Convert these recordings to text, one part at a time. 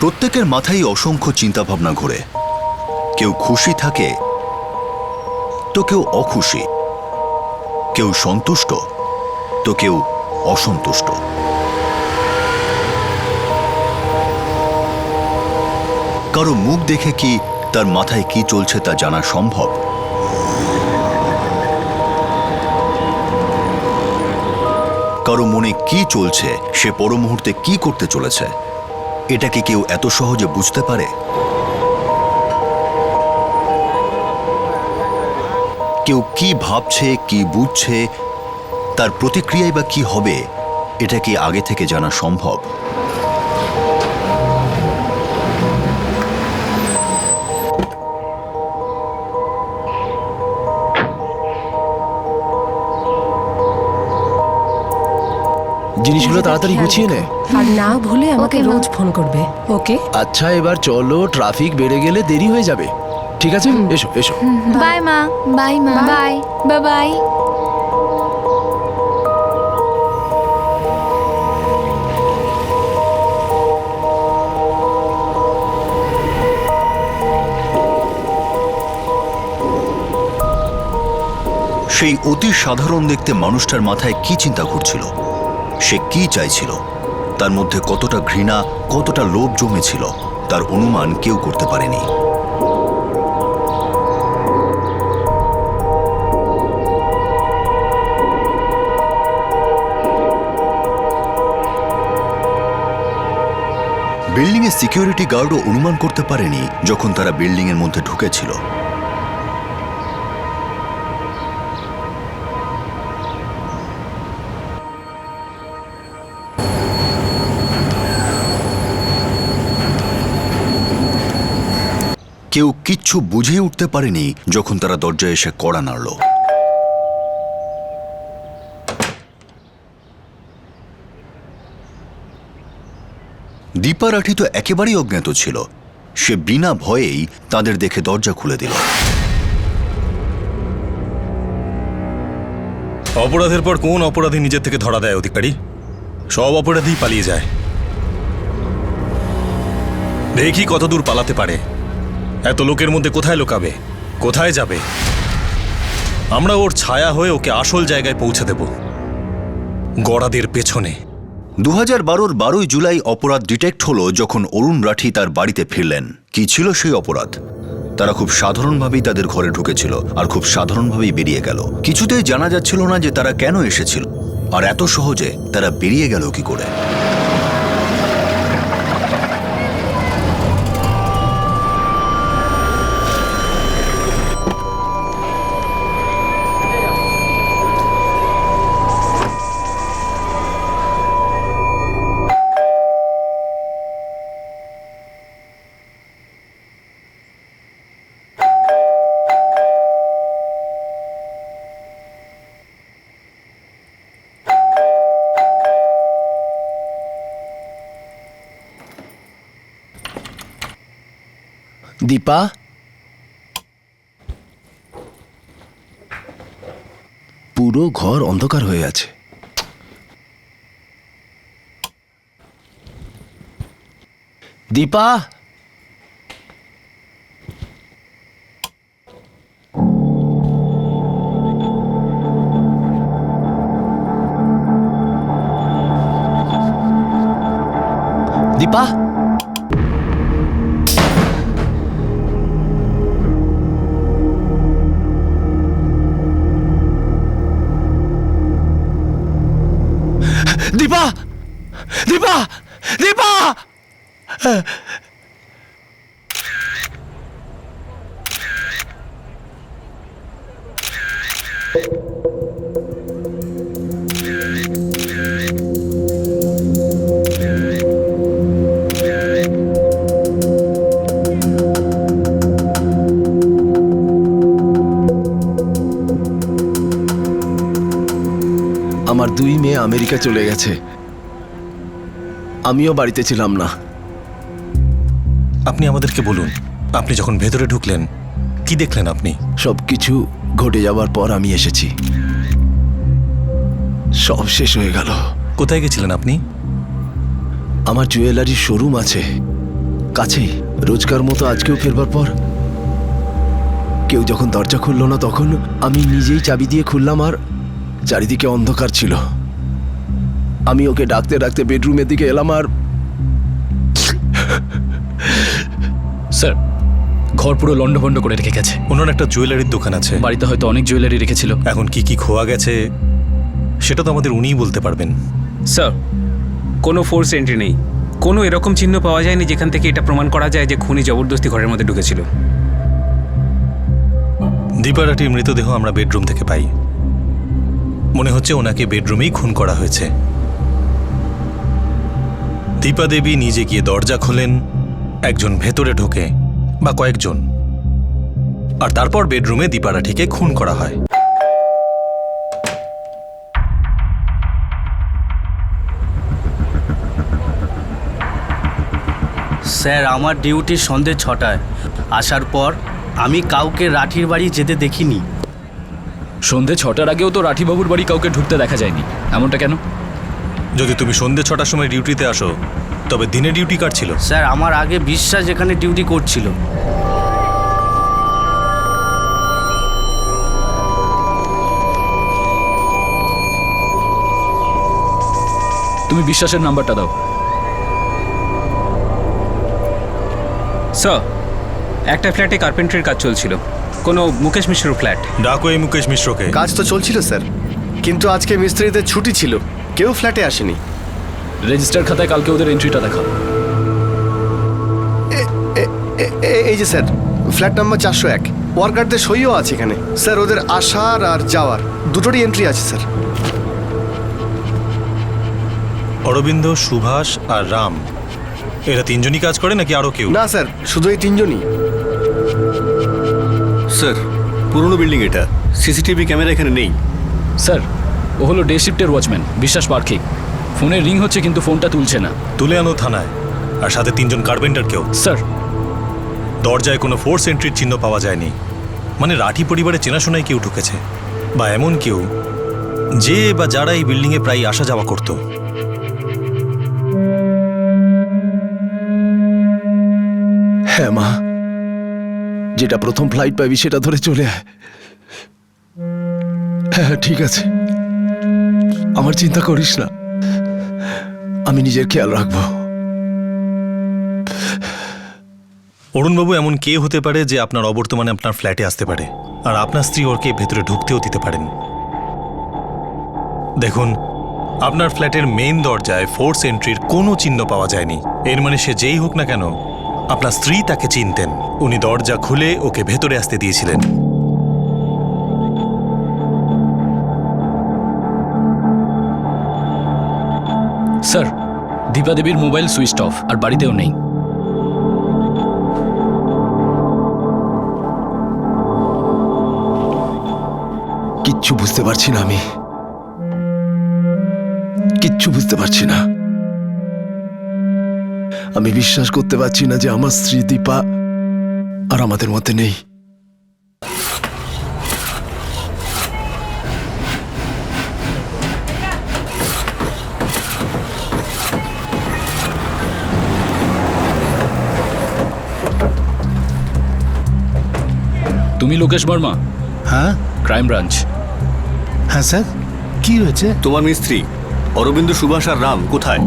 প্রত্যেকের মাথায় অসংখ্য চিন্তাভাবনা ঘোরে। কেউ খুশি থাকে তো কেউ অখুশি, কেউ সন্তুষ্ট তো কেউ অসন্তুষ্ট। কারো মুখ দেখে কি তার মাথায় কি চলছে তা জানা সম্ভব? কারো মনে কি চলছে, সে পর মুহূর্তে কি করতে চলেছে, এটা কি কেউ এত সহজে বুঝতে পারে? কেউ কি ভাবছে, কি বুঝছে, তার প্রতিক্রিয়াই বা কি হবে, এটা কি আগে থেকে জানা সম্ভব? জিনিসগুলো তাড়াতাড়ি গুছিয়ে নে। আর না ভুলে আমাকে রোজ ফোন করবে, ওকে? আচ্ছা, এবার চলো, ট্রাফিক বেড়ে গেলে দেরি হয়ে যাবে। ঠিক আছে, এসো এসো। বাই মা। বাই মা। Bye bye bye. সেই অতি সাধারণ দেখতে মানুষটার মাথায় কি চিন্তা ঘুরছিল, সে কি চাইছিল, তার মধ্যে কতটা ঘৃণা, কতটা লোভ জমেছিল, তার অনুমান কেউ করতে পারেনি। বিল্ডিং এর সিকিউরিটি গার্ডও অনুমান করতে পারেনি যখন তারা বিল্ডিং এর মধ্যে ঢুকেছিল। কেউ কিচ্ছু বুঝেই উঠতে পারেনি যখন তারা দরজায় এসে কড়া নাড়ল। দীপা রাঠি তো একেবারেই অজ্ঞাত ছিল। সে বিনা ভয়েই তাদের দেখে দরজা খুলে দিল। অপরাধের পর কোন অপরাধী নিজের থেকে ধরা দেয় অধিকারী? সব অপরাধী পালিয়ে যায়। দেখি কতদূর পালাতে পারে। এত লোকের মধ্যে কোথায় লুকাবে, কোথায় যাবে? আমরা ওর ছায়া হয়ে ওকে আসল জায়গায় পৌঁছে দেব, গড়াদের পেছনে। 2012-র 12ই জুলাই অপরাধ ডিটেক্ট হলো যখন অরুণ রাঠি তার বাড়িতে ফিরলেন। কি ছিল সেই অপরাধ? তারা খুব সাধারণভাবেই তাদের ঘরে ঢুকেছিল আর খুব সাধারণভাবেই বেরিয়ে গেল। কিছুতেই জানা যাচ্ছিল না যে তারা কেন এসেছিল আর এত সহজে তারা বেরিয়ে গেল কি করে। দীপা, পুরো ঘর অন্ধকার হয়ে আছে। দীপা, দীপা, দীপা, দীপা, দীপা! আমার 2 মেয়ে আমেরিকা চলে গেছে। আমিও বাড়িতে ছিলাম না। আপনি আমাদেরকে বলুন, আপনি যখন ভেতরে ঢুকলেন কি দেখলেন আপনি? সবকিছু ঘটে যাওয়ার পর আমি এসেছি। সব শেষ হয়ে গেল। কোথায় গেছিলেন আপনি? আমার জুয়েলারির শোরুম আছে, কাছেই। রোজকার মতো আজকেও ফেরবার পর কেউ যখন দরজা খুলল না, তখন আমি নিজেই চাবি দিয়ে খুললাম, আর চারিদিকে অন্ধকার ছিল। আমি ওকে ডাকতে ডাকতে বেডরুমের দিকে এলাম, আর স্যার, ঘর পুরো লন্ডভন্ড করে রেখে গেছে। ওনার একটা জুয়েলারির দোকান আছে, বাড়িতে হয়তো অনেক জুয়েলারি রেখেছিল। এখন কি কি খোয়া গেছে সেটা তো আমাদের উনিই বলতে পারবেন। স্যার, কোনো ফোর্স এন্ট্রি নেই, কোনো এরকম চিহ্ন পাওয়া যায়নি যেখান থেকে এটা প্রমাণ করা যায় যে খুনি জবরদস্তি ঘরের মধ্যে ঢুকেছিল। দীপা রাঠির মৃতদেহ আমরা বেডরুম থেকে পাই। মনে হচ্ছে ওনাকে বেডরুমেই খুন করা হয়েছে। দীপা দেবী নিজে গিয়ে দরজা খোলেন, একজন ভেতরে ঢোকে বা কয়েকজন, আর তারপর বেডরুমে দীপা রাঠিকে খুন করা হয়। স্যার, আমার ডিউটি সন্ধ্যে 6টায়। আসার পর আমি কাউকে রাঠির বাড়ি যেতে দেখিনি। সন্ধে 6টার আগেও তো রাঠিবাবুর বাড়ি কাউকে ঢুকতে দেখা যায়নি। এমনটা কেন? যদি তুমি সন্ধ্যে 6টার সময় ডিউটিতে আসো, তবে দিনে ডিউটি কার ছিল? স্যার, আমার আগে বিশ্বাস এখানে ডিউটি করছিল। তুমি বিশ্বাসের নাম্বারটা দাও। স্যার, একটা ফ্ল্যাটে কার্পেন্ট্রির কাজ চলছিল, কোনো মুকেশ মিশ্রর ফ্ল্যাট। ডাকো এই মুকেশ মিশ্রকে। কাজ তো চলছিল স্যার, কিন্তু আজকে মিস্ত্রিদের ছুটি ছিল, কেউ ফ্ল্যাটে আসেনি। রেজিস্টার খাতায় কালকে ওদের এন্ট্রিটা দেখা। এই যে স্যার, ফ্ল্যাট নাম্বার 401, ওয়ার্কারদের সইও আছে এখানে। স্যার, ওদের আসার আর যাওয়ার দুটোরই এন্ট্রি আছে স্যার। অরবিন্দ, সুভাষ আর রাম, এরা তিনজনই কাজ করে নাকি আরো কেউ? না স্যার, শুধু এই তিনজনই। স্যার, পুরনো বিল্ডিং এটা, সিসিটিভি ক্যামেরা এখানে নেই। স্যার, ও হলো ডে শিফটের ওয়াচম্যান বিশ্বাস পার্কিং। ফোনে রিং হচ্ছে কিন্তু ফোনটা তুলছে না। তুলে আনো থানায়, আর সাথে 3জন কার্পেন্টারকেও। স্যার, দরজায় কোনো ফোর্স এন্ট্রির চিহ্ন পাওয়া যায়নি। মানে রাঠি পরিবারে চেনাশোনায় কেউ ঢুকেছে, বা এমন কেউ যে বা যারা এই বিল্ডিংয়ে প্রায় আসা যাওয়া করত। হ্যাঁ মা, যেটা প্রথম ফ্লাইট পাবি সেটা ধরে চলে আয়। হ্যাঁ ঠিক আছে, আমার চিন্তা করিস না, আমি নিজের খেয়াল রাখবো। অরুণবাবু, এমন কে হতে পারে যে আপনার অবর্তমানে আপনার ফ্ল্যাটে আসতে পারে, আর আপনার স্ত্রী ওরকে ভেতরে ঢুকতেও দিতে পারেন? দেখুন, আপনার ফ্ল্যাটের মেইন দরজায় ফোর্স এন্ট্রির কোনো চিহ্ন পাওয়া যায়নি। এর মানে সে যেই হোক না কেন, আপনার স্ত্রী তাকে চিনতেন। উনি দরজা খুলে ওকে ভেতরে আসতে দিয়েছিলেন। স্যার, দীপা দেবীর মোবাইল সুইচ অফ, আর বাড়িতেও নেই। কিচ্ছু বুঝতে পারছি না, আমি কিচ্ছু বুঝতে পারছি না। আমি বিশ্বাস করতে পারছি না যে আমার স্ত্রী দীপা আর আমাদের মধ্যে নেই। তুমি লোকেশ বর্মা? হ্যাঁ ক্রাইম ব্রাঞ্চ। হ্যাঁ স্যার, কি হয়েছে? তোমার মিস্ত্রি অরবিন্দ, সুভাষ আর রাম কোথায়?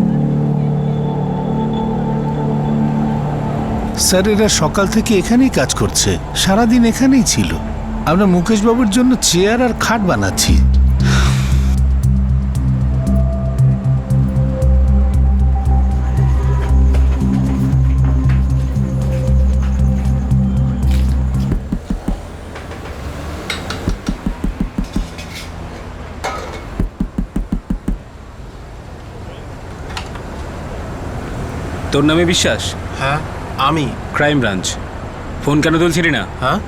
স্যার, এরা সকাল থেকে এখানেই কাজ করছে, সারাদিন এখানেই ছিল। আমরা মুকেশ বাবুর জন্য চেয়ার আর খাট বানাচ্ছি। তোর নামে বিশ্বাস? হ্যাঁ আমি। Crime branch. ফোন কেন তুলছিলি না? হ্যাঁ,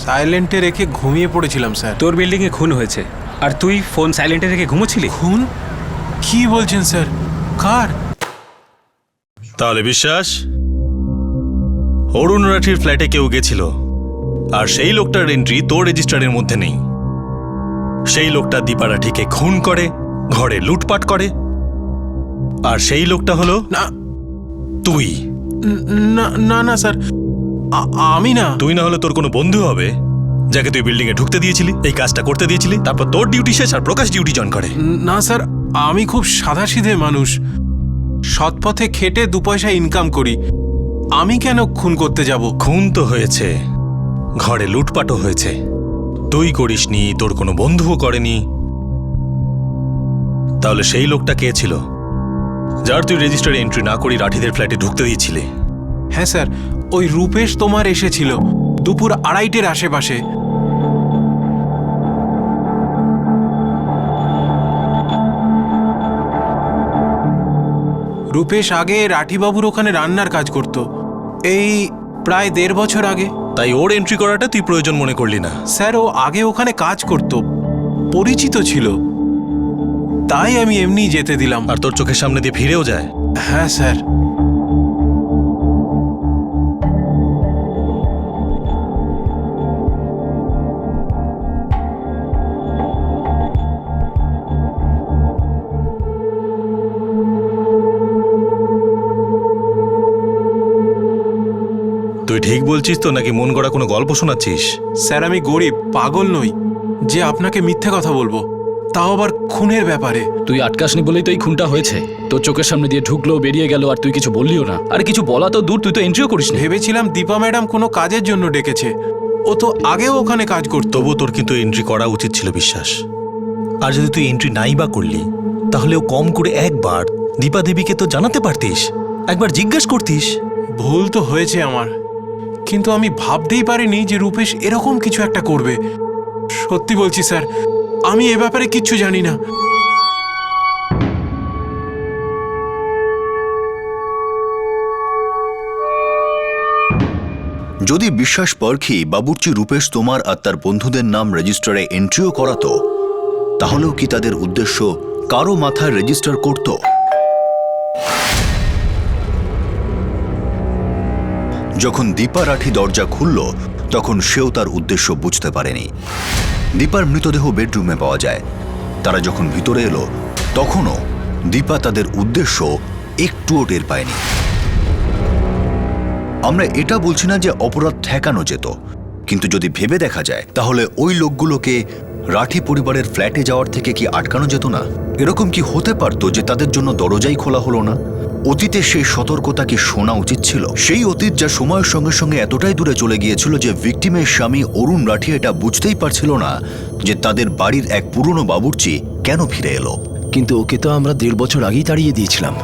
সাইলেন্টে রেখে ঘুমিয়ে পড়েছিলাম স্যার। তোর বিল্ডিংয়ে খুন হয়েছে, আর তুই ফোন সাইলেন্টে রেখে ঘুমোচ্ছিলি? খুন? কি বলছেন স্যার? কার? তাহলে বিশ্বাস, অরুণ রাঠির ফ্ল্যাটে কেউ গেছিল, আর সেই লোকটার এন্ট্রি তোর রেজিস্টারের মধ্যে নেই। সেই লোকটা দীপা রাঠিকে খুন করে, ঘরে লুটপাট করে, আর সেই লোকটা হলো না তুই। না না না স্যার, আমি না। তুই না হলে তোর কোনো বন্ধু হবে যাকে তুই বিল্ডিং এ ঢুকতে দিয়েছিলি, এই কাজটা করতে দিয়েছিলি, তারপর তোর ডিউটি শেষ আর প্রকাশ ডিউটি জয়েন করে। না স্যার, আমি খুব সাদাসিধে মানুষ, সৎ পথে খেটে 2 পয়সা ইনকাম করি। আমি কেন খুন করতে যাব? খুন তো হয়েছে, ঘরে লুটপাটও হয়েছে, তুই করিসনি, তোর কোনো বন্ধুও করেনি। তাহলে সেই লোকটা কে ছিল যার তুই রেজিস্টারে এন্ট্রি না করি রাঠিদের ফ্ল্যাটে ঢুকতে দিয়েছিলি? হ্যাঁ স্যার, ওই রূপেশ তোমার এসেছিল দুপুর 2:30টার আশেপাশে। রূপেশ আগে রাঠিবাবুর ওখানে রান্নার কাজ করত, এই প্রায় 1.5 বছর আগে। তাই ওর এন্ট্রি করাটা তুই প্রয়োজন মনে করলি না? স্যার, ও আগে ওখানে কাজ করত, পরিচিত ছিল, তাই আমি এমনি যেতে দিলাম। আর তোর চোখের সামনে দিয়ে ফিরেও যায়? হ্যাঁ স্যার। তুই ঠিক বলছিস তো নাকি মন গড়া কোনো গল্প শোনাচ্ছিস? স্যার, আমি গরিব, পাগল নই যে আপনাকে মিথ্যে কথা বলবো, তাও আবার খুনের ব্যাপারে। তুই আটকাসনি বলেই তো এই খুনটা হয়েছে। তোর চোখের সামনে দিয়ে ঢুকলো, বেরিয়ে গেল, আর তুই কিছু বললিও না। আরে কিছু বলা তো দূর, তুই তো এন্ট্রিও করিস না। ভেবেছিলাম দীপা ম্যাডাম কোনো কাজের জন্য ডেকেছে, ও তো আগেও ওখানে কাজ করতো। তবু তোর কিন্তু এন্ট্রি করা উচিত ছিল বিশ্বাস। আর যদি তুই এন্ট্রি নাই বা করলি, তাহলেও কম করে একবার দীপা দেবীকে তো জানাতে পারতিস, একবার জিজ্ঞেস করতিস। ভুল তো হয়েছে আমার, কিন্তু আমি ভাবতেই পারিনি যে রূপেশ এরকম কিছু একটা করবে। সত্যি বলছি স্যার, আমি এ ব্যাপারে কিচ্ছু জানি না। যদি বিশ্বাস পরখি বাবুর্চি রূপেশ তোমার আর তার বন্ধুদের নাম রেজিস্টারে এন্ট্রিও করাতো, তাহলেও কি তাদের উদ্দেশ্য কারো মাথায় রেজিস্টার করত? যখন দীপা রাঠি দরজা খুলল, তখন সেও তার উদ্দেশ্য বুঝতে পারেনি। দীপার মৃতদেহ বেডরুমে পাওয়া যায়। তারা যখন ভিতরে এলো, তখনও দীপা তাদের উদ্দেশ্য একটুও টের পায়নি। আমরা এটা বলছি না যে অপরাধ ঠেকানো যেত, কিন্তু যদি ভেবে দেখা যায়, তাহলে ওই লোকগুলোকে রাঠি পরিবারের ফ্ল্যাটে যাওয়ার থেকে কি আটকানো যেত না? এরকম কি হতে পারতো যে তাদের জন্য দরজাই খোলা হলো না? অতীতে সেই সতর্কতা কি শোনা উচিত ছিল? সেই অতীত যা সময়ের সঙ্গে সঙ্গে এতটাই দূরে চলে গিয়েছিল যে ভিকটিমের স্বামী অরুণ রাঠি এটা বুঝতেই পারছিল না যে তাদের বাড়ির এক পুরনো বাবুর্চি কেন ফিরে এলো। কিন্তু ওকে তো আমরা 1.5 বছর আগেই তাড়িয়ে দিয়েছিলাম।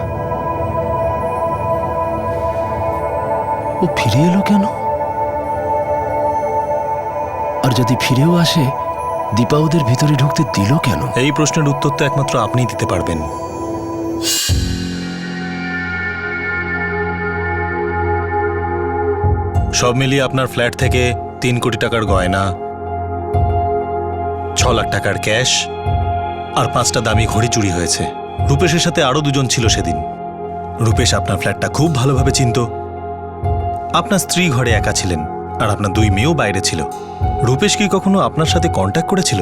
ও ফিরে এলো কেন? আর যদি ফিরেও আসে, দীপা ওদের ভিতরে ঢুকতে দিল কেন? এই প্রশ্নের উত্তর তো একমাত্র আপনিই দিতে পারবেন। সব মিলিয়ে আপনার ফ্ল্যাট থেকে 3 কোটি টাকার গয়না, 6 লাখ টাকার ক্যাশ আর 5টা দামি ঘড়ি চুরি হয়েছে। রূপেশের সাথে আরো 2 জন ছিল সেদিন। রূপেশ আপনার ফ্ল্যাটটা খুব ভালোভাবে চিনত। আপনার স্ত্রী ঘরে একা ছিলেন আর আপনার 2 মেয়েও বাইরে ছিল। রূপেশ কি কখনো আপনার সাথে কন্ট্যাক্ট করেছিল?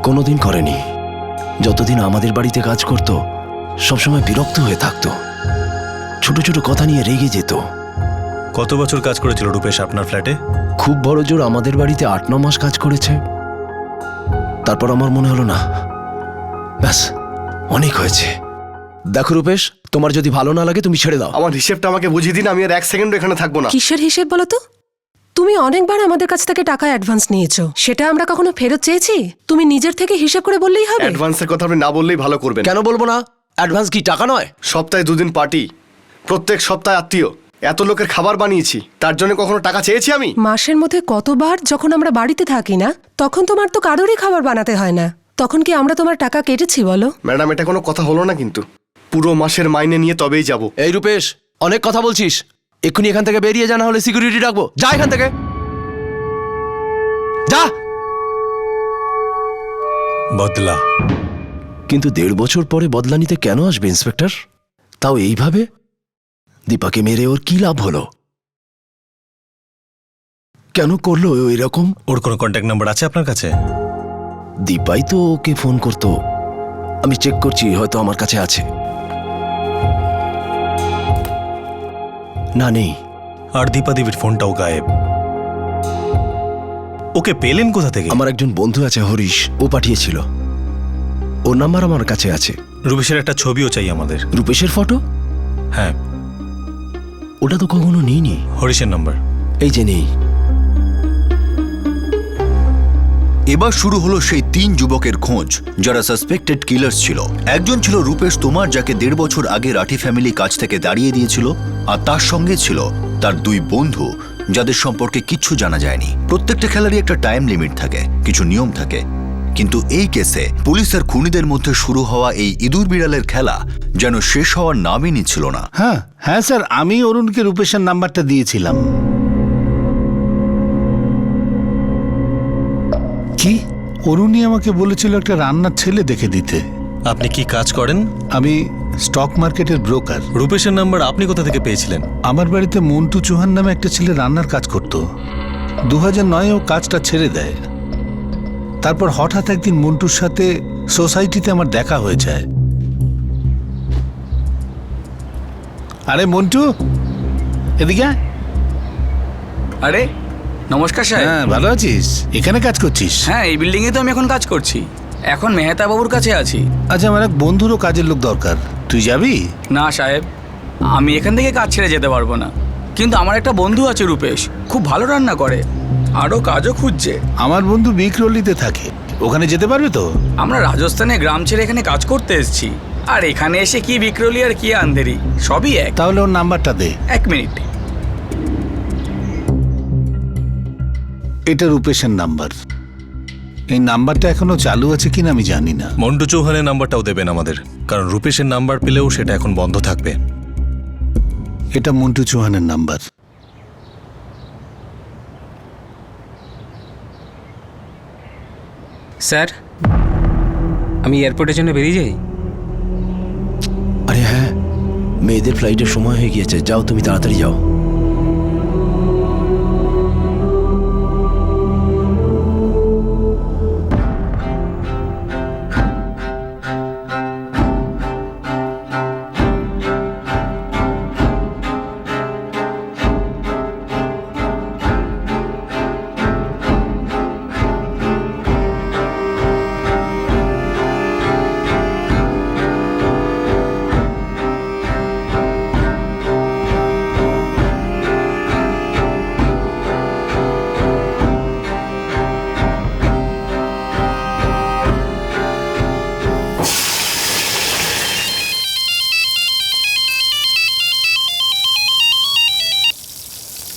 কোনোদিন করেনি। যতদিন আমাদের বাড়িতে কাজ করত, সবসময় বিরক্ত হয়ে থাকতো, ছোট ছোট কথা নিয়ে রেগে যেত। কত বছর কাজ করেছিল রূপেশ আপনার ফ্ল্যাটে? খুব বড় জোর আমাদের বাড়িতে 8-9 মাস কাজ করেছে। তারপর আমার মনে হলো না, ব্যাস অনেক হয়েছে। দেখো রূপেশ, তোমার যদি ভালো না লাগে তুমি ছেড়ে দাও। আমার হিসেবটা আমাকে বুঝিয়ে দিন, আমি আর 1 সেকেন্ড এখানে থাকবো না। কিসের হিসেব বলো তো? তুমি অনেকবার আমাদের কাছ থেকে টাকা অ্যাডভান্স নিয়েছো, সেটা আমরা কখনো ফেরত চেয়েছি? তুমি নিজের থেকে হিসেব করে বললেই হবে। অ্যাডভান্সের কথা আপনি না বললেই ভালো করবেন। কেন বলবো না? অ্যাডভান্স কি টাকা নয়? সপ্তাহে 2 দিন পার্টি, প্রত্যেক সপ্তাহে আত্মীয়, এত লোকের খাবার বানিয়েছি, তার জন্য কখনো টাকা চেয়েছি আমি? মাসের মধ্যে কতবার যখন আমরা বাড়িতে থাকি না, তখন তোমার তো কারোরই খাবার বানাতে হয় না। তখন কি আমরা তোমার টাকা কেটেছি বলো? ম্যাডাম, এটা কোনো কথা হলো না, কিন্তু পুরো মাসের মাইনে নিয়ে তবেই যাব। এই রূপেশ, অনেক কথা বলছিস, এক্ষুনি এখান থেকে বেরিয়ে যা, না হলে সিকিউরিটি ডাকবো। যা এখান থেকে, যা। বদলা। কিন্তু 1.5 বছর পরে বদলা নিতে কেন আসবে ইন্সপেক্টর? তাও এইভাবে? দীপাকে মেরে ওর কি লাভ হলো? কেন করলো ও এরকম? ওর কোনো কন্ট্যাক্ট নাম্বার আছে আপনার কাছে? দীপাই তো ওকে ফোন করতো। আমি চেক করছি, হয়তো আমার কাছে আছে। না, নেই। আর দীপা দেবীর ফোনটাও গায়েব। ওকে পেলেন কোথা থেকে? আমার একজন বন্ধু আছে, হরিশ, ও পাঠিয়েছিল। ওর নাম্বার আমার কাছে আছে। রূপেশের একটা ছবিও চাই আমাদের। রূপেশের ফটো? হ্যাঁ। ওটা তো কখনো নিইনি। হরিশের নাম্বার এই যে নেই। এবার শুরু হলো সেই 3 যুবকের খোঁজ যারা সাসপেক্টেড কিলার্স ছিল। একজন ছিল রূপেশ তোমার, যাকে 1.5 বছর আগে রাঠি ফ্যামিলি কাছ থেকে দাঁড়িয়ে দিয়েছিল, আর তার সঙ্গে ছিল তার 2 বন্ধু যাদের সম্পর্কে কিচ্ছু জানা যায়নি। প্রত্যেকটা খেলারই একটা টাইম লিমিট থাকে, কিছু নিয়ম থাকে, কিন্তু এই কেসে পুলিশ আর খুনিদের মধ্যে শুরু হওয়া এই ইঁদুর বিড়ালের খেলা যেন শেষ হওয়ার নামই নিচ্ছিল না। হ্যাঁ হ্যাঁ স্যার, আমি অরুণকে রূপেশের নাম্বারটা দিয়েছিলাম। কি? অরুণই আমাকে বলেছিল একটা রান্নার ছেলে দেখে দিতে। আপনি কি কাজ করেন? আমি স্টক মার্কেটের ব্রোকার। রূপেশের নাম্বার আপনি কোথা থেকে পেয়েছিলেন? আমার বাড়িতে মন্টু চৌহান নামে একটা ছেলে রান্নার কাজ করত। 2009-এ ও কাজটা ছেড়ে দেয়। তারপর হঠাৎ একদিন মন্টুর সাথে সোসাইটিতে আমার দেখা হয়ে যায়। আরে মন্টু, এদিকে আয়। আরে নমস্কার সাহেব। হ্যাঁ, ভালো আছিস? এখানে কাজ করছিস? হ্যাঁ, এই বিল্ডিং এ তো আমি এখন কাজ করছি। এখন মেহতা বাবুর কাছে আছি। আচ্ছা, আমার এক বন্ধুরও কাজের লোক দরকার, তুই যাবি? না সাহেব, আমি এখান থেকে কাজ ছেড়ে যেতে পারবো না। কিন্তু আমার একটা বন্ধু আছে রূপেশ, খুব ভালো রান্না করে, আরও কাজও খুঁজছে। আমার বন্ধু বিক্রলিতে থাকে, ওখানে যেতে পারবে তো? আমরা রাজস্থানে গ্রাম ছেড়ে এখানে কাজ করতে এসেছি, আর এখানে এসে কি বিক্রলি আর কি আন্দেরি, সবই এক। তাহলে ওর নাম্বারটা দে। 1 মিনিট। এটা রূপেশের নাম্বার। এই নাম্বারটা এখনো চালু আছে কিনা আমি জানি না। মন্টু চৌহানের নাম্বারটাও দেবেন আমাদের, কারণ রূপেশের নাম্বার পেলেও সেটা এখন বন্ধ থাকবে। এটা মন্টু চৌহানের নাম্বার। স্যার, আমি এয়ারপোর্টের জন্য বেরিয়ে যাই? আরে হ্যাঁ, মেয়েদের ফ্লাইটের সময় হয়ে গিয়েছে, যাও তুমি তাড়াতাড়ি যাও।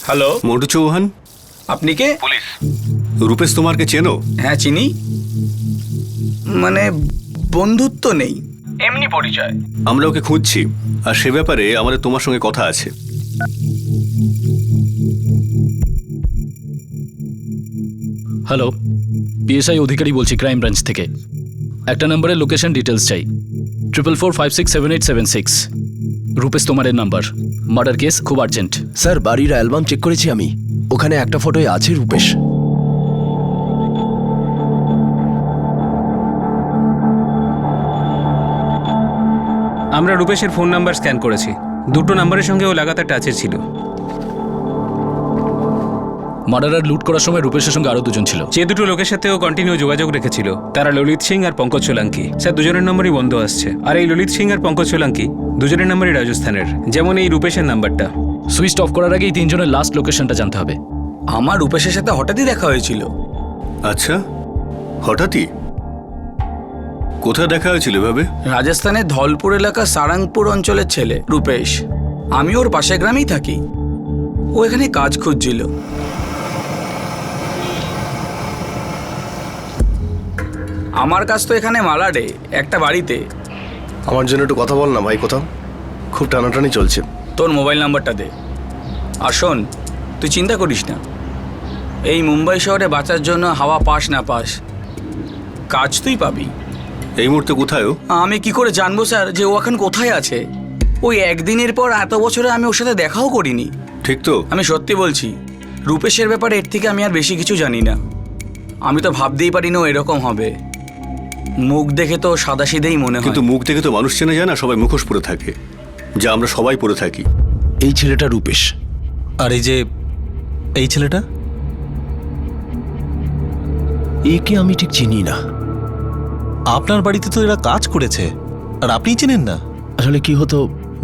হ্যালো, মন্টু চৌহান। আপনি কে? পুলিশ। রূপেশ তোমারকে চেনো? হ্যাঁ চিনি, মানে বন্ধুত্ব নেই, এমনি পরিচয়। আমরা ওকে খুঁজছি, আর সে ব্যাপারে আমাদের তোমার সঙ্গে কথা আছে। হ্যালো, পিএসআই অধিকারী বলছি, ক্রাইম ব্রাঞ্চ থেকে। একটা নাম্বারের লোকেশন ডিটেলস চাই। 4445678776 রূপেশ তোমারের নাম্বার। মার্ডার কেস, খুব আর্জেন্ট। স্যার, বাড়ির অ্যালবাম চেক করেছি আমি, ওখানে একটা ফটোয় আছে রূপেশ। আমরা রূপেশের ফোন নাম্বার স্ক্যান করেছি, 2টো নাম্বারের সঙ্গে ও লাগাতার টাচে ছিল। মার্ডারার লুট করার সময় রূপেশের সঙ্গে আরও 2জন ছিল। যে 2টো লোকের সাথে ও কন্টিনিউ যোগাযোগ রেখেছিল তারা ললিত সিং আর পঙ্কজ সোলাঙ্কি। স্যার, 2জনের নম্বরই বন্ধ আসছে, আর এই ললিত সিং আর পঙ্কজ সোলাঙ্কি 2জনের নম্বরই রাজস্থানের, যেমন এই রূপেশের নাম্বারটা। সুইচ অফ করার আগে এই 3জনের লাস্ট লোকেশনটা জানতে হবে। আমার রূপেশের সাথে হঠাৎই দেখা হয়েছিল। আচ্ছা, হঠাৎই? কোথায় দেখা হয়েছিল এভাবে? রাজস্থানের ধলপুর এলাকা সারাংপুর অঞ্চলের ছেলে রূপেশ। আমি ওর পাশের গ্রামেই থাকি, ও এখানে কাজ খুঁজছিল। আমার কাজ তো এখানে মালাডে একটা বাড়িতে। আমার জন্য একটু কথা বল না ভাই, কোথাও খুব টানাটানি চলছে। তোর মোবাইল নাম্বারটা দে। আর শোন, তুই চিন্তা করিস না, এই মুম্বাই শহরে বাঁচার জন্য হাওয়া পাস না পাস, কাজ তুই পাবি। এই মুহূর্তে কোথায় ও? আমি কি করে জানবো স্যার যে ও এখন কোথায় আছে? ওই একদিনের পর এত বছরে আমি ওর সাথে দেখাও করিনি। ঠিক তো? আমি সত্যি বলছি, রূপেশের ব্যাপারে এর থেকে আমি আর বেশি কিছু জানি না। আমি তো ভাবতেই পারি না ও এরকম হবে। মুখ দেখে তো সাদাসিধেই মনে হয়। কিন্তু মুখ দেখে তো মানুষ চেনা যায় না, সবাই মুখোশ পরে থাকে, যা আমরা সবাই পরে থাকি। এই ছেলেটা রূপেশ। আর এই ছেলেটা একে আমি ঠিক চিনি না। আপনার বাড়িতে তো এরা কাজ করেছে, আর আপনি চেনেন না? আসলে কি হতো,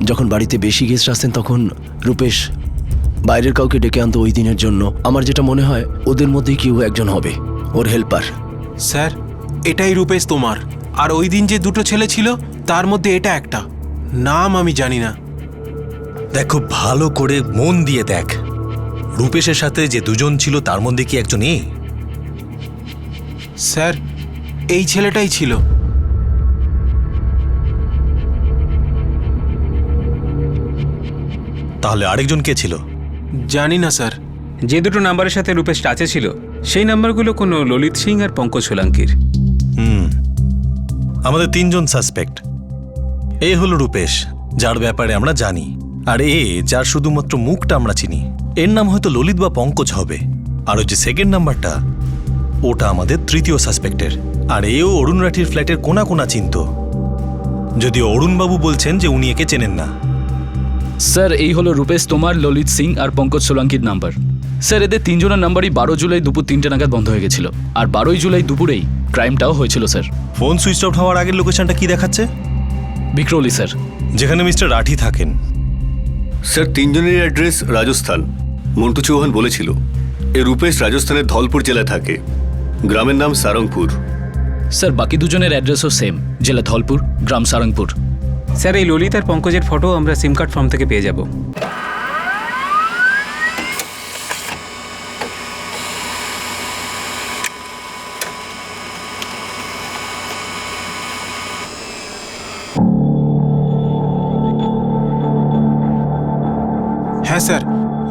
যখন বাড়িতে বেশি গেস্ট আসতেন তখন রূপেশ বাইরের কাউকে ডেকে আনতো ওই দিনের জন্য। আমার যেটা মনে হয় ওদের মধ্যেই কেউ একজন হবে, ওর হেল্পার। স্যার, এটাই রূপেশ তোমার। আর ওই দিন যে দুটো ছেলে ছিল তার মধ্যে এটা একটা। নাম আমি জানি না। দেখ, খুব ভালো করে মন দিয়ে দেখ, রূপেশের সাথে যে দুজন ছিল তার মধ্যে কি একজন এ? স্যার, এই ছেলেটাই ছিল। তাহলে আরেকজন কে ছিল? জানি না স্যার। যে দুটো নাম্বারের সাথে রূপেশ টাচে ছিল সেই নাম্বারগুলো কোনো ললিত সিং আর পঙ্কজ সোলাঙ্কির। আমাদের তিনজন সাসপেক্ট। এ হলো রূপেশ, যার ব্যাপারে আমরা জানি, আর এ যার শুধুমাত্র মুখটা আমরা চিনি। এর নাম হয়তো ললিত বা পঙ্কজ হবে। আর ওই যে সেকেন্ড নাম্বারটা, ওটা আমাদের তৃতীয় সাসপেক্টের। আর এও অরুণ রাঠির ফ্ল্যাটের কোনা কোনা চিনত, যদিও অরুণবাবু বলছেন যে উনি একে চেনেন না। স্যার, এই হলো রূপেশ তোমার, ললিত সিং আর পঙ্কজ সোলাঙ্কির নাম্বার। স্যার, এদের তিনজনের নাম্বারই 12 জুলাই দুপুর 3টে নাগাদ বন্ধ হয়ে গেছিল, আর 12 জুলাই দুপুরেই ক্রাইমটাও হয়েছিল স্যার। ফোন সুইচ অফ হওয়ার আগের লোকেশনটা কি দেখাচ্ছে? বিক্রোলি স্যার, যেখানে মিস্টার রাঠি থাকেন। স্যার, তিনজনের অ্যাড্রেস রাজস্থান। মন্টু চৌহান বলেছিল এ রূপেশ রাজস্থানের ধলপুর জেলায় থাকে, গ্রামের নাম সারংপুর। স্যার, বাকি দুজনের অ্যাড্রেসও সেম, জেলা ধলপুর, গ্রাম সারংপুর। স্যার, এই ললিত আর পঙ্কজের ফটো আমরা সিম কার্ড ফর্ম থেকে পেয়ে যাব। হ্যাঁ স্যার,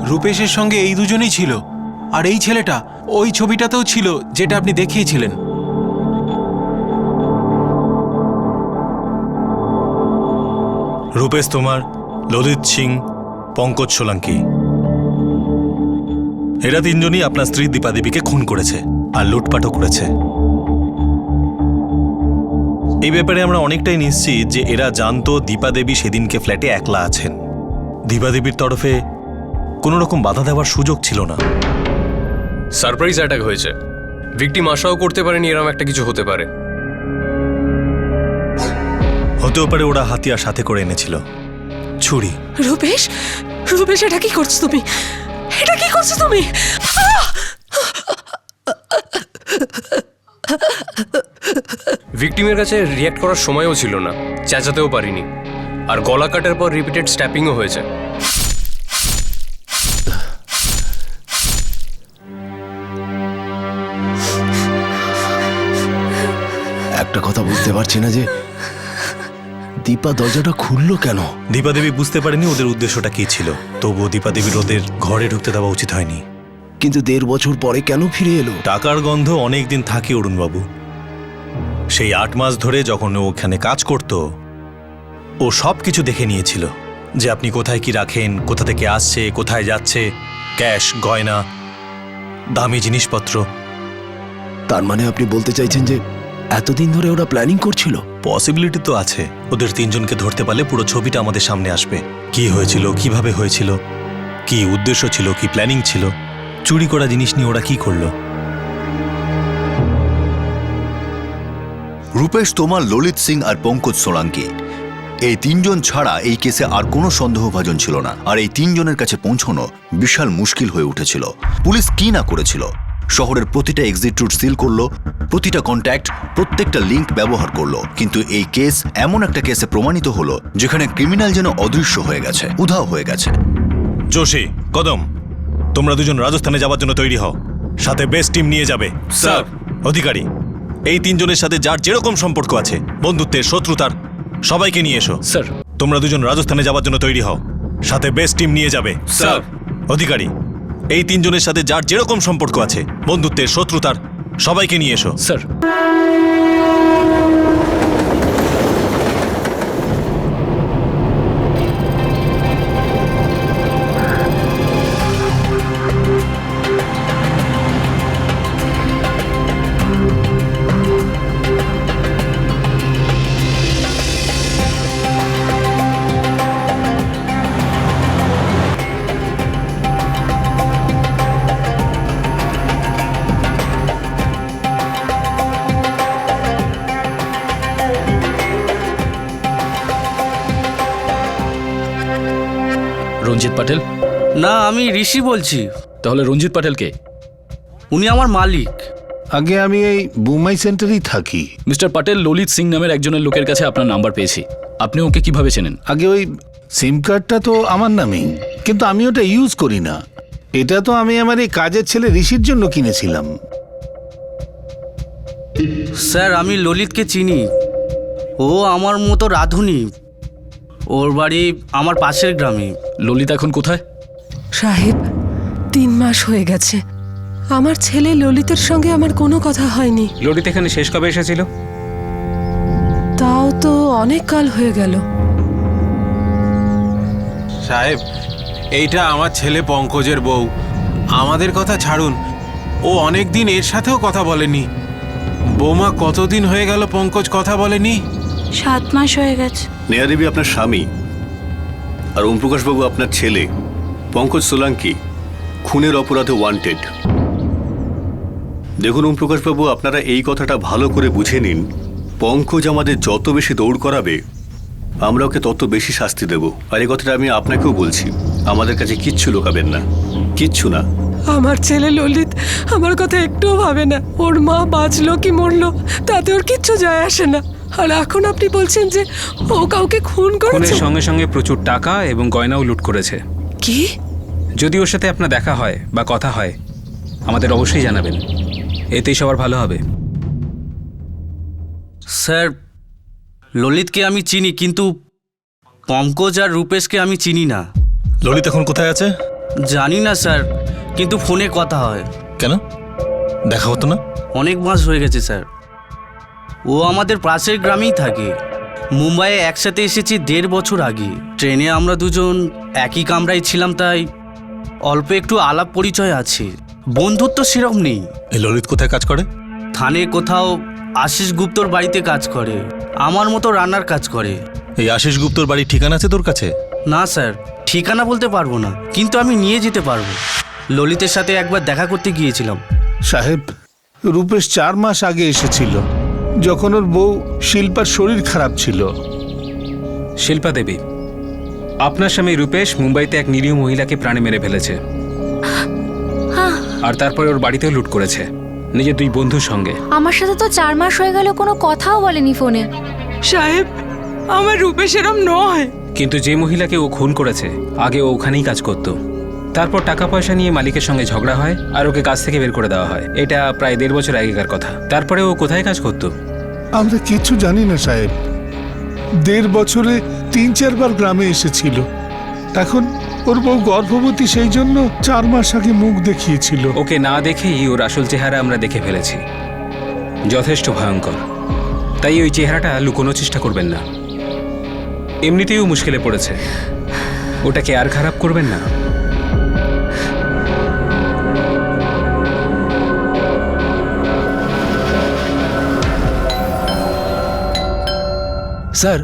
রূপেশের সঙ্গে এই দুজনেই ছিল। আর এই ছেলেটা ওই ছবিটাতেও ছিল যেটা আপনি দেখিয়েছিলেন। রূপেশ তোমার, ললিত সিং, পঙ্কজ সোলাঙ্কি, এরা তিনজনই আপনার স্ত্রী দীপাদেবীকে খুন করেছে আর লুটপাটও করেছে। এই ব্যাপারে আমরা অনেকটাই নিশ্চিত যে এরা জানতো দীপাদেবী সেদিনকে ফ্ল্যাটে একলা আছেন। দীপাদেবীর তরফে কোনো রকম বাধা দেওয়ার সুযোগ ছিল না। সারপ্রাইজ অ্যাটাক হয়েছে, ভিকটিম আশাও করতে পারেনি এরকম একটা কিছু হতে পারে। হতেও পারে ওরা হাতিয়ার সাথে করে এনেছিল, ছুরি। রূপেশ, রূপেশ, এটা কি করছো তুমি? এটা কি করছো তুমি? ভিকটিমের কাছে রিয়্যাক্ট করার সময়ও ছিল না, চেঁচাতেও পারিনি, আর গলা কাটার পর রিপিটেড স্ট্যাপিংও হয়েছে। একটা কথা বুঝতে পারছি না যে দীপা দরজাটা খুললো কেন। দীপাদেবী বুঝতে পারেনি ওদের উদ্দেশ্যটা কি ছিল, তবুও দীপাদেবীর ওদের ঘরে ঢুকতে দেওয়া উচিত হয়নি। কিন্তু 1.5 বছর পরে কেন ফিরে এলো? টাকার গন্ধ অনেক দিন থাকে অরুণবাবু। সেই 8 মাস ধরে যখন ও ওখানে কাজ করত, ও সব কিছু দেখে নিয়েছিল, যে আপনি কোথায় কি রাখেন, কোথা থেকে আসছে, কোথায় যাচ্ছে, ক্যাশ, গয়না, দামি জিনিসপত্র। তার মানে আপনি বলতে চাইছেন যে এতদিন ধরে ওরা প্ল্যানিং করছিল? পসিবিলিটি তো আছে। ওদের তিনজনকে ধরতে পারলে পুরো ছবিটা আমাদের সামনে আসবে। কি হয়েছিল, কিভাবে হয়েছিল, কি উদ্দেশ্য ছিল, কি প্ল্যানিং ছিল, চুরি করা জিনিস নিয়ে ওরা কি করলো। রূপেশ তোমার, ললিত সিং আর পঙ্কজ সোলাঙ্কি, এই তিনজন ছাড়া এই কেসে আর কোনো সন্দেহভাজন ছিল না। আর এই তিনজনের কাছে পৌঁছানো বিশাল মুশকিল হয়ে উঠেছিল। পুলিশ কি না করেছিল, শহরের প্রতিটা এক্সিট রুট সিল করলো, প্রতিটা কন্ট্যাক্ট, প্রত্যেকটা লিঙ্ক ব্যবহার করলো। কিন্তু এই কেস এমন একটা কেসে প্রমাণিত হলো যেখানে ক্রিমিনাল যেন অদৃশ্য হয়ে গেছে, উধাও হয়ে গেছে। যোশী, কদম, তোমরা দুজন রাজস্থানে যাওয়ার জন্য তৈরি হও, সাথে বেস্ট টিম নিয়ে যাবে। স্যার। অধিকারী, এই তিনজনের সাথে যার যেরকম সম্পর্ক আছে, বন্ধুত্বের, শত্রুতার, সবাইকে নিয়ে এসো। স্যার। তোমরা দুজন রাজস্থানে যাওয়ার জন্য তৈরি হও, সাথে বেস্ট টিম নিয়ে যাবে। স্যার। অধিকারী, এই তিনজনের সাথে যার যেরকম সম্পর্ক আছে, বন্ধুত্বের, শত্রুতার, সবাইকে নিয়ে এসো। স্যার। রঞ্জিত পাটেল? না, আমি ঋষি বলছি। তাহলে রঞ্জিত পাটেল কে? উনি আমার মালিক। আগে আমি এই বুমাই সেন্টারেই থাকি। মিস্টার পাটেল, ললিত সিং নামের একজনের লোকের কাছে আপনার নাম্বার পেয়েছি। আপনি ওকে কিভাবে চেনেন? আগে ওই সিম কার্ডটা তো আমার নামেই, কিন্তু আমি ওটা ইউজ করি না। এটা তো আমি আমার এই কাজের ছেলে ঋষির জন্য কিনেছিলাম। স্যার, আমি ললিতকে চিনি। ও আমার মতো রাঁধুনি। ওর বাড়ি আমার পাশের গ্রামে। ললিত এখন কোথায়? সাহেব, 3 মাস হয়ে গেছে। আমার ছেলে ললিতের সঙ্গে আমার কোনো কথা হয়নি। ললিত এখানে শেষ কবে এসেছিল? তাও তো অনেক কাল হয়ে গেল। সাহেব, এইটা আমার ছেলে পঙ্কজের বউ। আমাদের কথা ছাড়ুন, ও অনেক দিন এর সাথেও কথা বলেনি। বৌমা, কতদিন হয়ে গেল পঙ্কজ কথা বলেনি? 7 মাস হয়ে গেছে। নেহা দেবী আপনার স্বামী, আর ওমপ্রকাশবাবু আপনার ছেলে পঙ্কজ সোলাঙ্কি খুনের অপরাধে ওয়ান্টেড। দেখুন ওমপ্রকাশবাবু, আপনারা এই কথাটা ভালো করে বুঝে নিন। পঙ্কজ আমাদের যত বেশি দৌড় করাবে, আমরা ওকে তত বেশি শাস্তি দেব। আর এই কথাটা আমি আপনাকেও বলছি, আমাদের কাছে কিচ্ছু লুকাবেন না, কিচ্ছু না। আমার ছেলে ললিত আমার কথা একটুও ভাবে না। ওর মা বাঁচলো কি মরলো তাতে ওর কিচ্ছু যায় আসে না। আর এখন আপনি বলছেন যে ও কাউকে খুন করেছে? খুনের সঙ্গে সঙ্গে প্রচুর টাকা এবং গয়নাও লুট করেছে। কি? যদি ওর সাথে আপনার দেখা হয় বা কথা হয়, আমাদের অবশ্যই জানাবেন, এতেই সবার ভালো হবে। স্যার, ললিতকে আমি চিনি, কিন্তু পঙ্কজ আর রূপেশকে আমি চিনি না। ললিত এখন কোথায় আছে? জানি না স্যার, কিন্তু ফোনে কথা হয়। কেন দেখা হতো না? অনেক মাস হয়ে গেছে স্যার। ও আমাদের পাশের গ্রামেই থাকে। মুম্বাইয়ে একসাথে এসেছি 1.5 বছর আগে। ট্রেনে আমরা দুজন একই কামরায় ছিলাম, তাই অল্প একটু আলাপ পরিচয় আছে, বন্ধুত্ব সেরকম নেই। এই ললিত কোথায় কাজ করে? থানে কোথাও আশিস গুপ্তর বাড়িতে কাজ করে, আমার মতো রান্নার কাজ করে। এই আশিস গুপ্তর বাড়ির ঠিকানা আছে তোর কাছে? না স্যার, ঠিকানা বলতে পারবো না, কিন্তু আমি নিয়ে যেতে পারবো। ললিতের সাথে একবার দেখা করতে গিয়েছিলাম। সাহেব, রূপেশ 4 মাস আগে এসেছিল, যখন ওর বউ শিল্পার শরীর খারাপ ছিল। শিল্পা দেবী, আপনার স্বামী রূপেশ মুম্বাইতে এক নিরীহ মহিলাকে প্রাণে মেরে ফেলেছে, আর তারপরে ওর বাড়িতেও লুট করেছে নিজের 2 বন্ধুর সঙ্গে। আমার সাথে তো 4 মাস হয়ে গেল, কোনো কথাও বলেনি ফোনে। সাহেব, আমার রূপেশ এরম নয়। কিন্তু যে মহিলাকে ও খুন করেছে, আগে ও ওখানেই কাজ করত। তারপর টাকা পয়সা নিয়ে মালিকের সঙ্গে ঝগড়া হয় আর ওকে কাজ থেকে বের করে দেওয়া হয়। এটা প্রায় 1.5 বছর আগেকার কথা। তারপরে ও কোথায় কাজ করত? আমরা কিচ্ছু জানি না সাহেব। 1.5 বছরে 3-4 বার গ্রামে এসেছিল। এখন ওর বউ গর্ভবতী, সেই জন্য 4 মাস আগে মুখ দেখিয়েছিল। ওকে না দেখেই ওর আসল চেহারা আমরা দেখে ফেলেছি, যথেষ্ট ভয়ঙ্কর। তাই ওই চেহারাটা লুকোনোর চেষ্টা করবেন না। এমনিতেই ও মুশকিলে পড়েছে, ওটাকে আর খারাপ করবেন না। স্যার,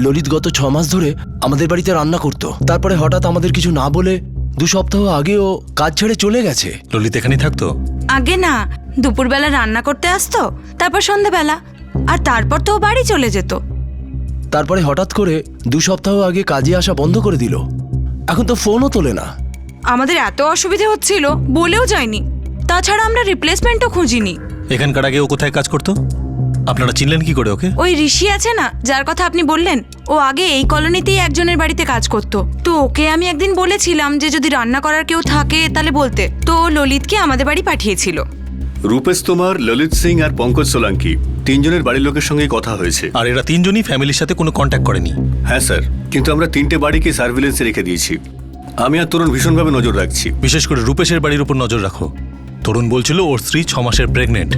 ললিত গত 6 মাস ধরে আমাদের বাড়িতে রান্না করত। তারপরে হঠাৎ আমাদের কিছু না বলে 2 সপ্তাহ আগে ও কাজ ছেড়ে চলে গেছে। ললিত এখানেই থাকতো? আগে না, দুপুরবেলা রান্না করতে আসতো, তারপর সন্ধ্যাবেলা, আর তারপর তো ও বাড়ি চলে যেত। তারপরে হঠাৎ করে 2 সপ্তাহ আগে কাজে আসা বন্ধ করে দিল। এখন তো ফোনও তোলে না। আমাদের এত অসুবিধে হচ্ছিল, বলেও যায়নি। তাছাড়া আমরা রিপ্লেসমেন্টও খুঁজিনি। এখানকার আগে ও কোথায় কাজ করতো? আপনারা চিনলেন কি করে ওকে? ওই ঋষি আছে না, যার কথা আপনি বললেন, ও আগে এই কলোনিতেই একজনের বাড়িতে কাজ করত। তো ওকে আমি একদিন বলেছিলাম যে যদি রান্না করার কেউ থাকে তাহলে বলতে, তো ও ললিতকে আমাদের বাড়ি পাঠিয়েছিল। রূপেশ তোমার, ললিত সিং আর পঙ্কজ সোলাঙ্কি 3 জনের বাড়ির লোকের সঙ্গে কথা হয়েছে। আর এরা 3 জনই ফ্যামিলির সাথে কোনো কন্ট্যাক্ট করেনি? হ্যাঁ স্যার, কিন্তু আমরা 3টে বাড়িকে সার্ভিলেন্সে রেখে দিয়েছি। আমি আর তরুণ ভীষণভাবে নজর রাখছি। বিশেষ করে রূপেশের বাড়ির উপর নজর রাখো। তরুণ বলছিল ওর স্ত্রী 6 মাসের প্রেগনেন্ট।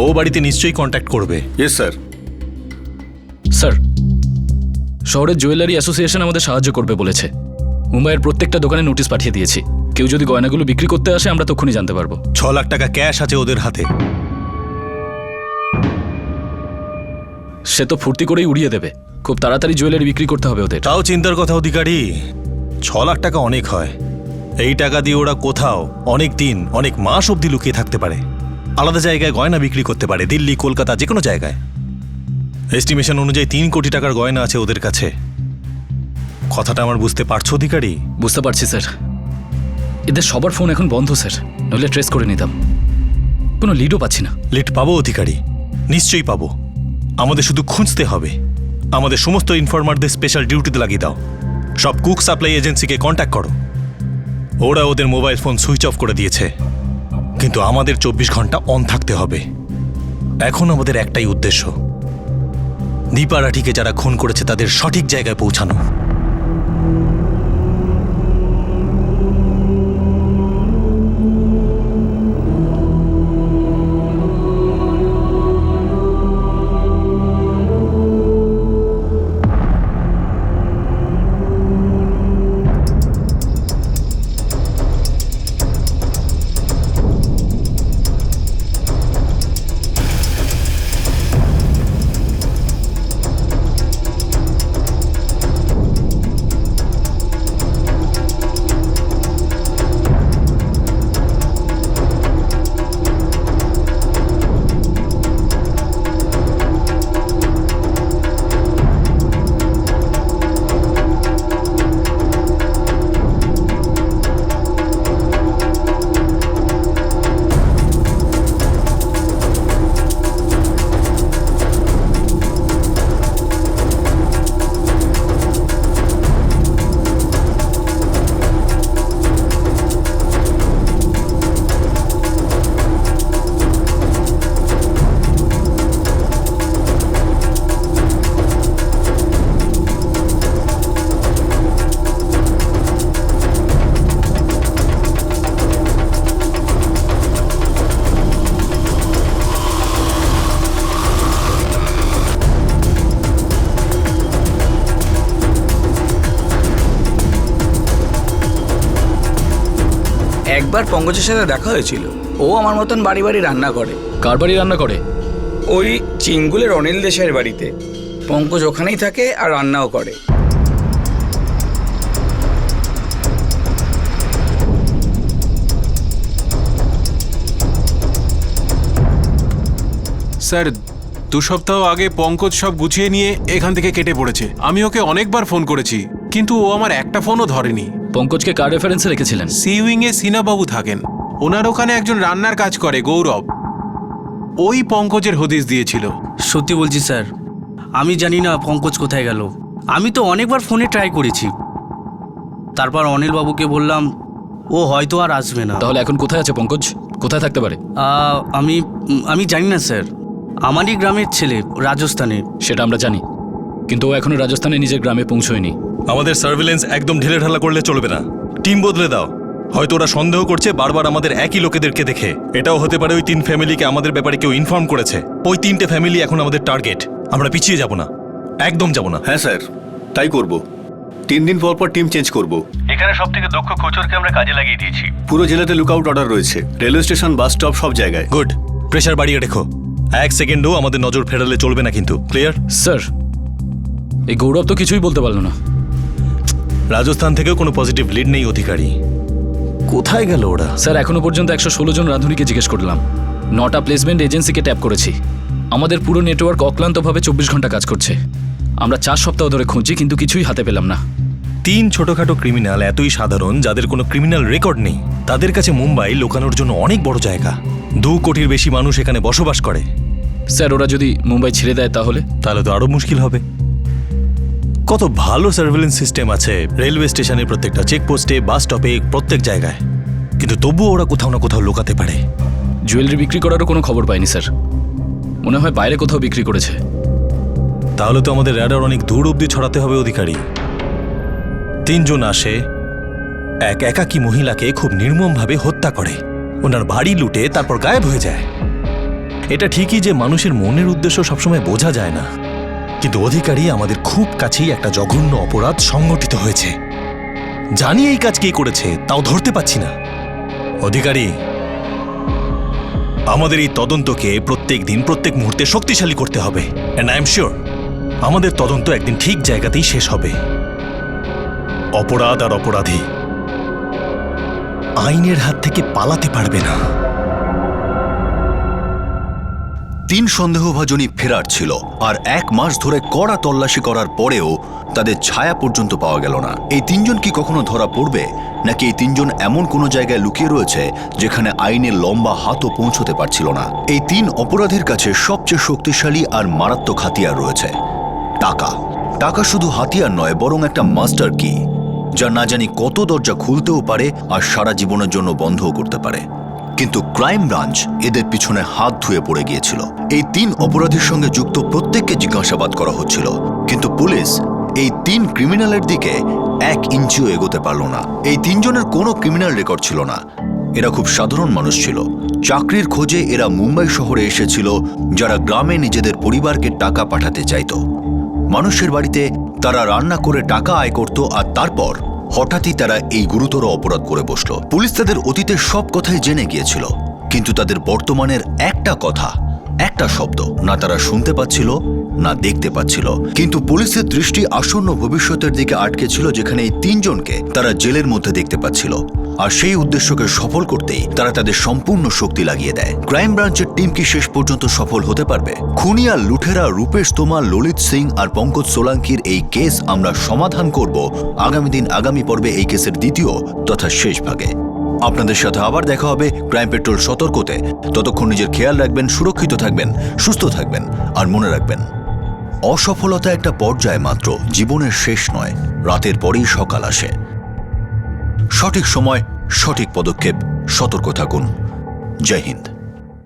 ও বাড়িতে নিশ্চয়ই কন্ট্যাক্ট করবে। Yes sir. স্যার, শহরের জুয়েলারি অ্যাসোসিয়েশন আমাদের সাহায্য করবে বলেছে। মুম্বাইয়ের প্রত্যেকটা দোকানে নোটিশ পাঠিয়ে দিয়েছি। কেউ যদি গয়নাগুলো বিক্রি করতে আসে, আমরা তখনই জানতে পারবো। 6 লাখ টাকা ক্যাশ আছে ওদের হাতে। সে তো ফুর্তি করেই উড়িয়ে দেবে। খুব তাড়াতাড়ি জুয়েলারি বিক্রি করতে হবে ওদের। তাও চিন্তার কথা অধিকারী, 6 লাখ টাকা অনেক হয়। এই টাকা দিয়ে ওরা কোথাও অনেক দিন, অনেক মাস অবধি লুকিয়ে থাকতে পারে। আলাদা জায়গায় গয়না বিক্রি করতে পারে, দিল্লি, কলকাতা, যে কোনো জায়গায়। এস্টিমেশন অনুযায়ী 3 কোটি টাকার গয়না আছে ওদের কাছে। কথাটা আমার বুঝতে পারছো অধিকারী? বুঝতে পারছি স্যার, এদের সবার ফোন এখন বন্ধ স্যার, নইলে ট্রেস করে নিতাম। কোনো লিডও পাচ্ছি না। লিড পাবো অধিকারী, নিশ্চয়ই পাবো। আমাদের শুধু খুঁজতে হবে। আমাদের সমস্ত ইনফরমারদের স্পেশাল ডিউটিতে লাগিয়ে দাও। সব কুক সাপ্লাই এজেন্সিকে কন্ট্যাক্ট করো। ওরা ওদের মোবাইল ফোন সুইচ অফ করে দিয়েছে, কিন্তু আমাদের 24 ঘন্টা অন থাকতে হবে। এখন আমাদের একটাই উদ্দেশ্য, দীপা রাঠিকে যারা খুন করেছে তাদের সঠিক জায়গায় পৌঁছানো। একবার পঙ্কজের সাথে দেখা হয়েছিল। ও আমার মতন বাড়ি বাড়ি রান্না করে। কার বাড়ি রান্না করে? ওই চিঙ্গুলের অনিল দেশাইয়ের বাড়িতে। পঙ্কজ ওখানেই থাকে আর রান্নাও করে। স্যার 2 সপ্তাহ আগে পঙ্কজ সব গুছিয়ে নিয়ে এখান থেকে কেটে পড়েছে। আমি ওকে অনেকবার ফোন করেছি, কিন্তু ও আমার একটা ফোনও ধরেনি। পঙ্কজকে কার রেফারেন্সে রেখেছিলেন? সি উইংয়ে সিনাবাবু থাকেন, ওনার ওখানে একজন রান্নার কাজ করে গৌরব, ওই পঙ্কজের হদিস দিয়েছিল। সত্যি বলছি স্যার, আমি জানি না পঙ্কজ কোথায় গেল। আমি তো অনেকবার ফোনে ট্রাই করেছি। তারপর অনিল বাবুকে বললাম ও হয়তো আর আসবে না। তাহলে এখন কোথায় আছে পঙ্কজ? কোথায় থাকতে পারে? আমি জানি না স্যার। আমারই গ্রামের ছেলে, রাজস্থানে। সেটা আমরা জানি, কিন্তু ও এখনো রাজস্থানে নিজের গ্রামে পৌঁছয়নি। আমাদের সার্ভিলেন্স একদম ঢেলে ঢালা করলে চলবে না। টিম বদলে দাও। হয়তো ওরা সন্দেহ করছে বারবার আমাদের একই লোকেদেরকে দেখে। এটাও হতে পারে ওই 3 ফ্যামিলিকে আমাদের ব্যাপারে কেউ ইনফর্ম করেছে। ওই 3টে ফ্যামিলি এখন আমাদের টার্গেট। আমরা পিছিয়ে যাব না, একদম যাব না। হ্যাঁ স্যার, তাই করব। 3 দিন পর পর টিম চেঞ্জ করব। এখানে সব থেকে দক্ষ কোচরকে আমরা কাজে লাগিয়ে দিয়েছি। পুরো জেলাতে লুকআউট অর্ডার রয়েছে, রেলওয়ে স্টেশন, বাস স্টপ, সব জায়গায়। গুড, প্রেশার বাড়িয়ে রেখো। 1 সেকেন্ডও আমাদের নজর ফেরালে চলবে না কিন্তু। ক্লিয়ার? স্যার, এই গৌরব তো কিছুই বলতে পারলো না। রাজস্থান থেকেও কোনো পজিটিভ লিড নেই অধিকারী। কোথায় গেল ওরা? স্যার, এখনো পর্যন্ত 116 জন রাঁধুনিকে জিজ্ঞেস করলাম। 9টা প্লেসমেন্ট এজেন্সিকে ট্যাপ করেছি। আমাদের পুরো নেটওয়ার্ক অক্লান্তভাবে 24 ঘন্টা কাজ করছে। আমরা 4 সপ্তাহ ধরে খুঁজছি, কিন্তু কিছুই হাতে পেলাম না। 3 ছোটখাটো ক্রিমিনাল এতই সাধারণ যাদের কোনো ক্রিমিনাল রেকর্ড নেই, তাদের কাছে মুম্বাই লোকানোর জন্য অনেক বড় জায়গা। 2 কোটির বেশি মানুষ এখানে বসবাস করে। স্যার, ওরা যদি মুম্বাই ছেড়ে দেয় তাহলে তো আরো মুশকিল হবে। কত ভালো সার্ভিলেন্স সিস্টেম আছে রেলওয়ে স্টেশনের প্রত্যেকটা চেকপোস্টে, বাস স্টপে, প্রত্যেক জায়গায়, কিন্তু তবুও ওরা কোথাও না কোথাও লুকাতে পারে। জুয়েলারি বিক্রি করারও কোনো খবর পাইনি স্যার। মনে হয় বাইরে কোথাও বিক্রি করেছে। তাহলে তো আমাদের র্যাডার অনেক দূর অবধি ছড়াতে হবে অধিকারী। 3 জন আসে, এক একাকী মহিলাকে খুব নির্মমভাবে হত্যা করে, ওনার বাড়ি লুটে তারপর গায়েব হয়ে যায়। এটা ঠিকই যে মানুষের মনের উদ্দেশ্য সবসময় বোঝা যায় না, কিন্তু অধিকারী আমাদের খুব কাছেই একটা জঘন্য অপরাধ সংগঠিত হয়েছে। জানি এই কাজ কে করেছে, তাও ধরতে পাচ্ছি না। অধিকারী, আমাদের এই তদন্তকে প্রত্যেক দিন প্রত্যেক মুহূর্তে শক্তিশালী করতে হবে। এন্ড আই এম শিওর আমাদের তদন্ত একদিন ঠিক জায়গাতেই শেষ হবে। অপরাধ আর অপরাধী আইনের হাত থেকে পালাতে পারবে না। তিন সন্দেহভাজনই ফেরার ছিল, আর 1 মাস ধরে কড়া তল্লাশি করার পরেও তাদের ছায়া পর্যন্ত পাওয়া গেল না। এই তিনজন কি কখনো ধরা পড়বে, নাকি এই তিনজন এমন কোনো জায়গায় লুকিয়ে রয়েছে যেখানে আইনের লম্বা হাতও পৌঁছতে পারছিল না? এই 3 অপরাধীর কাছে সবচেয়ে শক্তিশালী আর মারাত্মক হাতিয়ার রয়েছে টাকা। টাকা শুধু হাতিয়ার নয়, বরং একটা মাস্টার কি, যা না জানি কত দরজা খুলতেও পারে আর সারা জীবনের জন্য বন্ধও করতে পারে। কিন্তু ক্রাইম ব্রাঞ্চ এদের পিছনে হাত ধুয়ে পড়ে গিয়েছিল। এই 3 অপরাধীর সঙ্গে যুক্ত প্রত্যেককে জিজ্ঞাসাবাদ করা হচ্ছিল, কিন্তু পুলিশ এই 3 ক্রিমিনালের দিকে 1 ইঞ্চিও এগোতে পারল না। এই 3 জনের কোনো ক্রিমিনাল রেকর্ড ছিল না। এরা খুব সাধারণ মানুষ ছিল। চাকরির খোঁজে এরা মুম্বাই শহরে এসেছিল, যারা গ্রামে নিজেদের পরিবারকে টাকা পাঠাতে চাইত। মানুষের বাড়িতে তারা রান্না করে টাকা আয় করত, আর তারপর হঠাৎই তারা এই গুরুতর অপরাধ করে বসল। পুলিশ তাদের অতীতের সব কথাই জেনে গিয়েছিল, কিন্তু তাদের বর্তমানের একটা কথা, একটা শব্দ না তারা শুনতে পাচ্ছিল না দেখতে পাচ্ছিল। কিন্তু পুলিশের দৃষ্টি আসন্ন ভবিষ্যতের দিকে আটকে ছিল, যেখানে এই 3 জনকে তারা জেলের মধ্যে দেখতে পাচ্ছিল। আর সেই উদ্দেশ্যকে সফল করতেই তারা তাদের সম্পূর্ণ শক্তি লাগিয়ে দেয়। ক্রাইম ব্রাঞ্চের টিম কি শেষ পর্যন্ত সফল হতে পারবে? খুনি আর লুঠেরা রূপেশ তোমার, ললিত সিং আর পঙ্কজ সোলাঙ্কির এই কেস আমরা সমাধান করব আগামী পর্বে এই কেসের দ্বিতীয় তথা শেষ ভাগে। আপনাদের সাথে আবার দেখা হবে ক্রাইম পেট্রোল সতর্কতে। ততক্ষণ নিজের খেয়াল রাখবেন, সুরক্ষিত থাকবেন, সুস্থ থাকবেন, আর মনে রাখবেন, অসফলতা একটা পর্যায় মাত্র, জীবনের শেষ নয়। রাতের পরেই সকাল আসে। সঠিক সময়, সঠিক পদক্ষেপ, সতর্ক থাকুন। জয় হিন্দ।